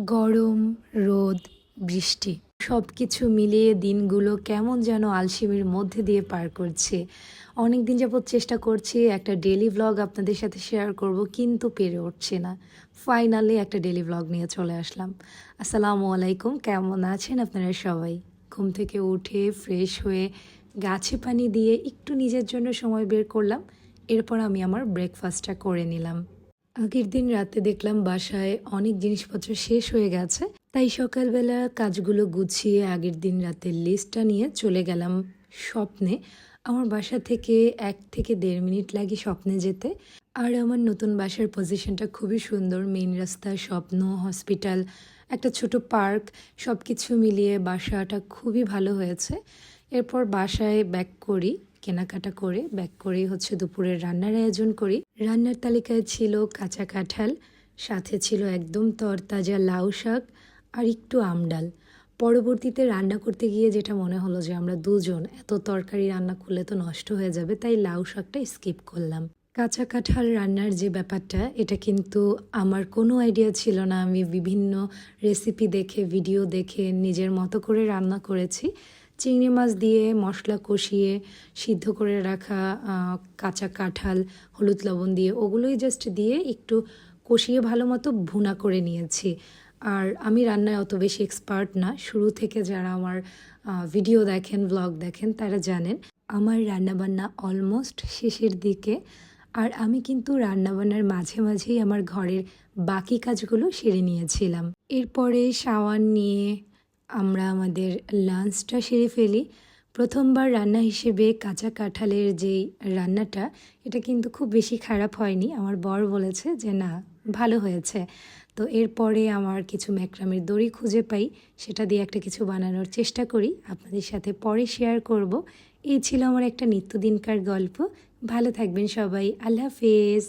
গরম, রোদ, বৃষ্টি সবকিছু মিলিয়ে দিনগুলো কেমন যেন আলসেমির মধ্যে দিয়ে পার করছি। অনেকদিন যাবৎ চেষ্টা করছি একটা ডেইলি ভ্লগ আপনাদের সাথে শেয়ার করব, কিন্তু পেরে উঠছি না। ফাইনালি একটা ডেইলি ভ্লগ নিয়ে চলে আসলাম। আসসালামু আলাইকুম, কেমন আছেন আপনারা সবাই? ঘুম থেকে উঠে ফ্রেশ হয়ে গাছে পানি দিয়ে একটু নিজের জন্য সময় বের করলাম। এরপর আমি আমার ব্রেকফাস্টটা করে নিলাম। আগের দিন রাতে দেখলাম বাসায় অনেক জিনিসপত্র শেষ হয়ে গেছে, তাই সকালবেলা কাজগুলো গুছিয়ে আগের দিন রাতের লিস্টটা নিয়ে চলে গেলাম স্বপ্নে। আমার বাসা থেকে 1 থেকে 1.5 মিনিট লাগে স্বপ্নে যেতে। আর আমার নতুন বাসার পজিশনটা খুবই সুন্দর, মেইন রাস্তা, স্বপ্ন, হসপিটাল, একটা ছোট পার্ক, সব কিছু মিলিয়ে বাসাটা খুবই ভালো হয়েছে। এরপর বাসায় ব্যাক করি, কেনাকাটা করে ব্যাক করেই দুপুরের রান্নার আয়োজন করি। রান্নার তালিকায় ছিল কাঁচা কাঁঠাল, সাথে ছিল একদম তরতাজা লাউ শাক আর একটু আমডাল। পরবর্তীতে রান্না করতে গিয়ে যেটা মনে হলো যে আমরা দুজন এত তরকারি রান্না করলে তো নষ্ট হয়ে যাবে, তাই লাউ শাকটা স্কিপ করলাম। কাঁচা কাঁঠাল রান্নার যে ব্যাপারটা, এটা কিন্তু আমার কোনো আইডিয়া ছিল না। আমি বিভিন্ন রেসিপি দেখে, ভিডিও দেখে নিজের মতো করে রান্না করেছি। চিংড়ি মাছ দিয়ে মশলা কষিয়ে সিদ্ধ করে রাখা কাঁচা কাঁঠাল হলুদ লবণ দিয়ে ওগুলোই জাস্ট দিয়ে একটু কষিয়ে ভালো মতো ভুনা করে নিয়েছি। আর আমি রান্নায় অত বেশি এক্সপার্ট না। শুরু থেকে যারা আমার ভিডিও দেখেন, ব্লগ দেখেন, তারা জানেন আমার রান্নাবান্না অলমোস্ট শেষের দিকে। আর আমি কিন্তু রান্নাবান্নার মাঝে মাঝেই আমার ঘরের বাকি কাজগুলো সেরে নিয়েছিলাম। এরপরে শাওয়ার নিয়ে আমরা আমাদের লাঞ্চটা সেরে ফেলি। প্রথমবার রান্না হিসেবে কাঁচা কাঁঠালের যেই রান্নাটা, এটা কিন্তু খুব বেশি খারাপ হয়নি। আমার বর বলেছে যে না, ভালো হয়েছে। তো এরপরে আমার কিছু ম্যাক্রামের দড়ি খুঁজে পাই, সেটা দিয়ে একটা কিছু বানানোর চেষ্টা করি, আপনাদের সাথে পরে শেয়ার করব। এই ছিল আমার একটা নিত্যদিনকার গল্প। ভালো থাকবেন সবাই, আল্লাহ হাফেজ।